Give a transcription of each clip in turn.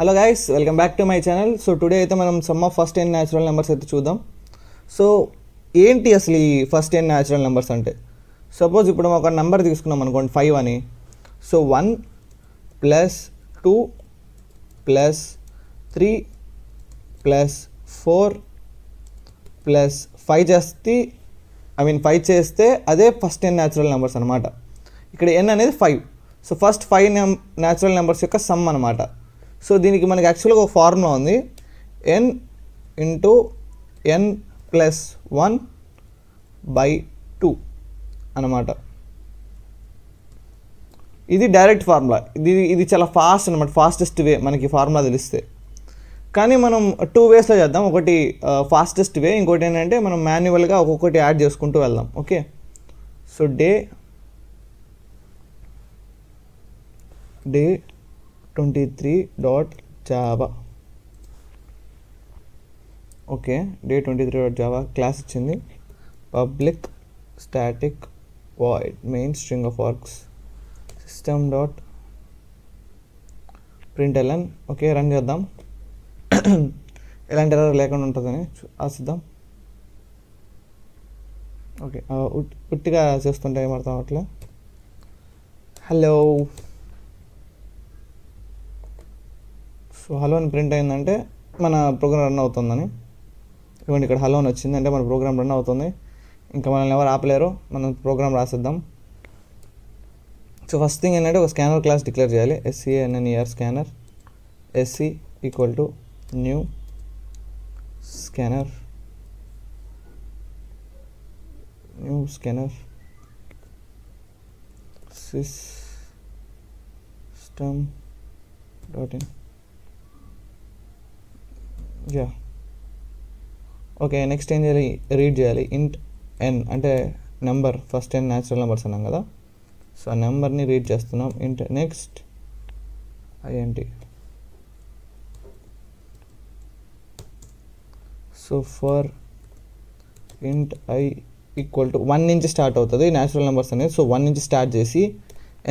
Hello guys, welcome back to my channel. So today అయితే మనం some of first 10 natural numbers అయితే చూద్దాం. So ఏంటి అసలు ఈ ఫస్ట్ 10 న్యాచురల్ నెంబర్స్ అంటే, సపోజ్ ఇప్పుడు ఒక నెంబర్ తీసుకున్నాం అనుకోండి 5 అని. సో 1 + 2 + 3 + 4 + 5 చేస్తే 5 చేస్తే అదే ఫస్ట్ 10 న్యాచురల్ నెంబర్స్ అనమాట. ఇక్కడ n అనేది 5. సో ఫస్ట్ 5 న్యాచురల్ నెంబర్స్ యొక్క సమ్ అనమాట. సో దీనికి మనకి యాక్చువల్గా ఒక ఫార్ములా ఉంది, n × n + 1/2 అనమాట. ఇది డైరెక్ట్ ఫార్ములా. ఇది చాలా ఫాస్ట్ అనమాట, ఫాస్టెస్ట్ వే మనకి ఫార్ములా తెలిస్తే. కానీ మనం 2 వేస్లో చేద్దాం. ఒకటి ఫాస్టెస్ట్ వే, ఇంకోటి ఏంటంటే మనం మాన్యువల్గా ఒక్కొక్కటి యాడ్ చేసుకుంటూ వెళ్దాం. Okay, so day 23.java. Okay, day 23.java class ఇచ్చింది. Public static void main string of args system.println. Okay, run చేద్దాం. ఎలాంటి ఎర్రర్ లేకుండా ఉంటుందని ఆశిద్దాం. ఓకే, ఉట్టిగా చేస్తుంటే ఏమర్థం అట్లా. హలో, సో హలో అని ప్రింట్ అయిందంటే మన ప్రోగ్రామ్ రన్ అవుతుందని. ఇవ్వండి, ఇక్కడ హలో అని వచ్చింది అంటే మన ప్రోగ్రామ్ రన్ అవుతుంది. ఇంకా మనల్ని ఎవరు ఆపలేరు, మనం ప్రోగ్రామ్ రాసిద్దాం. సో ఫస్ట్ థింగ్ ఏంటంటే ఒక స్కానర్ క్లాస్ డిక్లేర్ చేయాలి. SCANNER scanner. SC = new scanner. system.in. Yeah, okay. Next ఏం చేయాలి, రీడ్ చేయాలి. int n అంటే నెంబర్, ఫస్ట్ 10 న్యాచురల్ నెంబర్స్ అన్నాం కదా. సో ఆ నెంబర్ని రీడ్ చేస్తున్నాం. int next int. So for int i = 1 నుంచి స్టార్ట్ అవుతుంది న్యాచురల్ నెంబర్స్ అనేది. సో 1 నుంచి స్టార్ట్ చేసి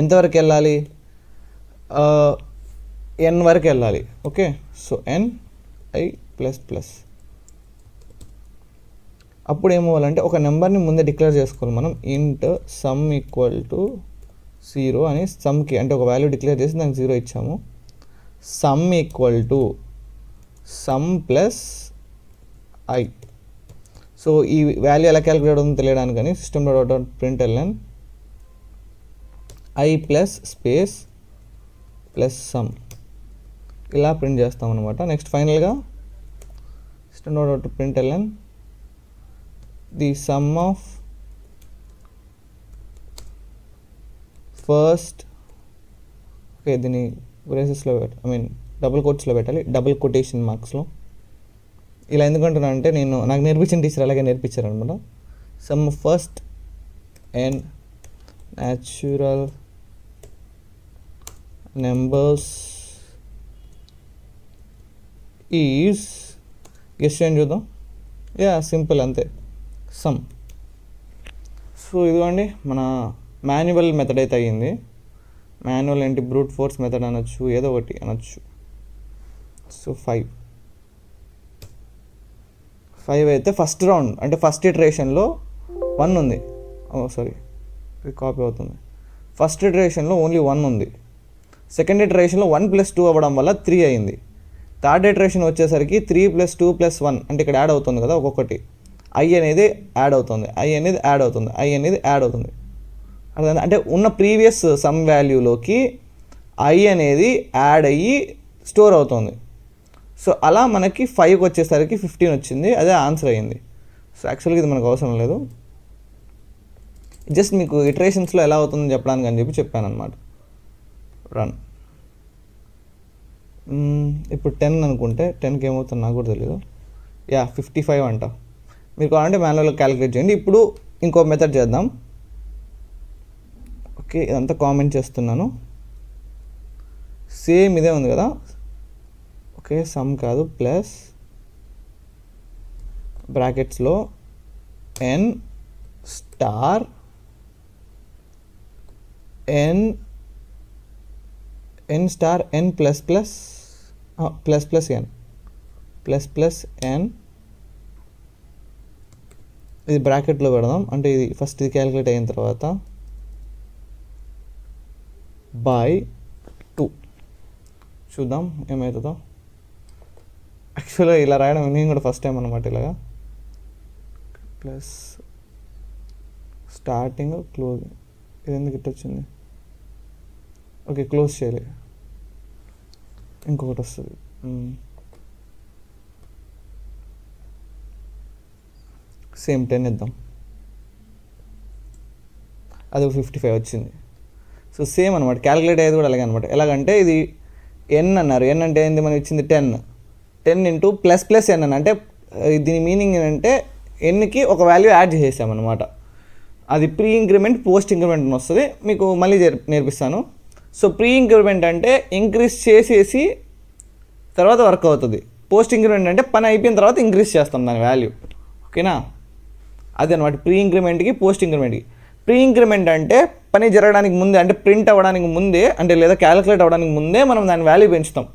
ఎంతవరకు వెళ్ళాలి, n వరకు వెళ్ళాలి. Okay, so n i ++. అప్పుడు ఏమవ్వాలంటే ఒక నెంబర్ని ముందే డిక్లేర్ చేసుకోవాలి మనం. int sum = 0 అని సమ్కి అంటే ఒక వాల్యూ డిక్లేర్ చేసి దానికి 0 ఇచ్చాము. sum = sum + i. సో ఈ వాల్యూ ఎలా క్యాలిక్యులేట్ అవుతుందో తెలియడానికని system.println i + sum ఇలా ప్రింట్ చేస్తాం అనమాట. నెక్స్ట్ ఫైనల్గా system.println the some of first. Okay, దీన్ని బ్రేసెస్లో డబుల్ కోట్స్లో పెట్టాలి, డబుల్ కొటేషన్ మార్క్స్లో. ఇలా ఎందుకంటున్నా అంటే నాకు నేర్పించిన టీచర్ అలాగే నేర్పించారనమాట. Sum first and natural numbers is, guess చేయండి చూద్దాం. యా, సింపుల్ అంతే, సమ్. సో ఇదిగోండి మన మాన్యువల్ మెథడ్ అయితే అయ్యింది. మాన్యువల్ ఏంటి, బ్రూట్ ఫోర్స్ మెథడ్ అనొచ్చు, ఏదో ఒకటి అనొచ్చు. సో 5 అయితే ఫస్ట్ రౌండ్ అంటే ఫస్ట్ ఇటరేషన్లో 1 ఉంది. సారీ, ఇది కాపీ అవుతుంది. ఫస్ట్ ఇటరేషన్లో ఓన్లీ 1 ఉంది. సెకండ్ ఇటరేషన్లో 1 + 2 అవ్వడం వల్ల 3 అయింది. థర్డ్ ఇటరేషన్ వచ్చేసరికి 3 + 2 + 1 అంటే ఇక్కడ యాడ్ అవుతుంది కదా ఒక్కొక్కటి. i అనేది యాడ్ అవుతుంది, i అనేది యాడ్ అవుతుంది, i అనేది యాడ్ అవుతుంది. అంటే ఉన్న ప్రీవియస్ సమ్ వాల్యూలోకి i అనేది యాడ్ అయ్యి స్టోర్ అవుతుంది. సో అలా మనకి 5కి వచ్చేసరికి 15 వచ్చింది, అదే ఆన్సర్ అయ్యింది. సో యాక్చువల్గా ఇది మనకు అవసరం లేదు, జస్ట్ మీకు ఇటరేషన్స్లో ఎలా అవుతుందని చెప్పడానికి అని చెప్పాను అనమాట. రన్. ఇప్పుడు 10 అనుకుంటే 10కి ఏమవుతుంది నాకు కూడా తెలియదు. యా, 55 అంట. మీరు కావాలంటే మాన్యువల్గా క్యాలిక్యులేట్ చేయండి. ఇప్పుడు ఇంకో మెథడ్ చేద్దాం. ఓకే, ఇదంతా కామెంట్ చేస్తున్నాను. సేమ్ ఇదే ఉంది కదా. ఓకే, సమ్ కాదు, ప్లస్ బ్రాకెట్స్లో n star n n star n plus plus plus plus N ఇది బ్రాకెట్లో పెడదాం, అంటే ఇది ఫస్ట్ ఇది క్యాలిక్యులేట్ అయిన తర్వాత బై 2 చూద్దాం ఏమవుతుందో. యాక్చువల్గా ఇలా రాయడం నేను కూడా ఫస్ట్ టైం అనమాట. ఇలాగా ప్లస్ స్టార్టింగ్ క్లోజ్, ఇది ఎందుకు ఇట్లా వచ్చింది? ఓకే క్లోజ్ చేయాలి, ఇంకొకటి వస్తుంది. సేమ్ 10 ఇద్దాం, అది 55 వచ్చింది. సో సేమ్ అనమాట, క్యాలిక్యులేట్ అయ్యేది కూడా అలాగే అనమాట. ఎలాగంటే ఇది ఎన్ అన్నారు, ఎన్ అంటే ఏంది మనకి ఇచ్చింది 10 ఇంటూ ప్లస్ ప్లస్ ఎన్ అని, అంటే దీని మీనింగ్ ఏంటంటే ఎన్కి ఒక వాల్యూ యాడ్ చేసామన్నమాట. అది ప్రీ ఇంక్రిమెంట్ పోస్ట్ ఇంక్రిమెంట్ అని వస్తుంది, మీకు మళ్ళీ నేర్పిస్తాను. సో ప్రీ ఇంక్రిమెంట్ అంటే ఇంక్రీజ్ చేసేసి తర్వాత వర్క్ అవుతుంది. పోస్ట్ ఇంక్రిమెంట్ అంటే పని అయిపోయిన తర్వాత ఇంక్రీజ్ చేస్తాం దాని వాల్యూ. ఓకేనా, అది అనమాట ప్రీ ఇంక్రిమెంట్కి పోస్ట్ ఇంక్రిమెంట్కి. ప్రీ ఇంక్రిమెంట్ అంటే పని జరగడానికి ముందే, అంటే ప్రింట్ అవ్వడానికి ముందే, అంటే లేదా క్యాలిక్యులేట్ అవ్వడానికి ముందే మనం దాని వాల్యూ పెంచుతాం.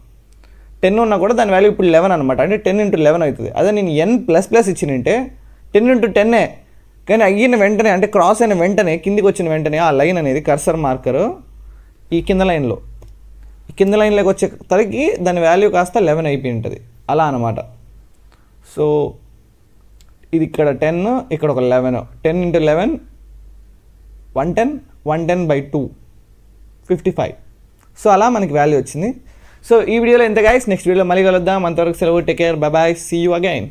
10 ఉన్నా కూడా దాని వాల్యూ ఇప్పుడు 11 అనమాట, అంటే 10 × 11 అవుతుంది. అదే నేను ఎన్ ప్లస్ ప్లస్ ఇచ్చినంటే 10 × 10, కానీ అయిన వెంటనే, అంటే క్రాస్ అయిన వెంటనే, కిందికి వచ్చిన వెంటనే ఆ లైన్ అనేది కర్సర్ మార్కరు ఈ కింద లైన్లోకి వచ్చే తరకి దాని వాల్యూ కాస్త 11 అయిపోయి ఉంటుంది, అలా అనమాట. సో ఇది ఇక్కడ 10, ఇక్కడ ఒక 11, 10 × 11 110/2 55. సో అలా మనకి వాల్యూ వచ్చింది. సో ఈ వీడియోలో ఎంత గైస్, నెక్స్ట్ వీడియోలో మళ్ళీ కలుద్దాం. అంతవరకు సెలవు, take care, bye bye, see you again.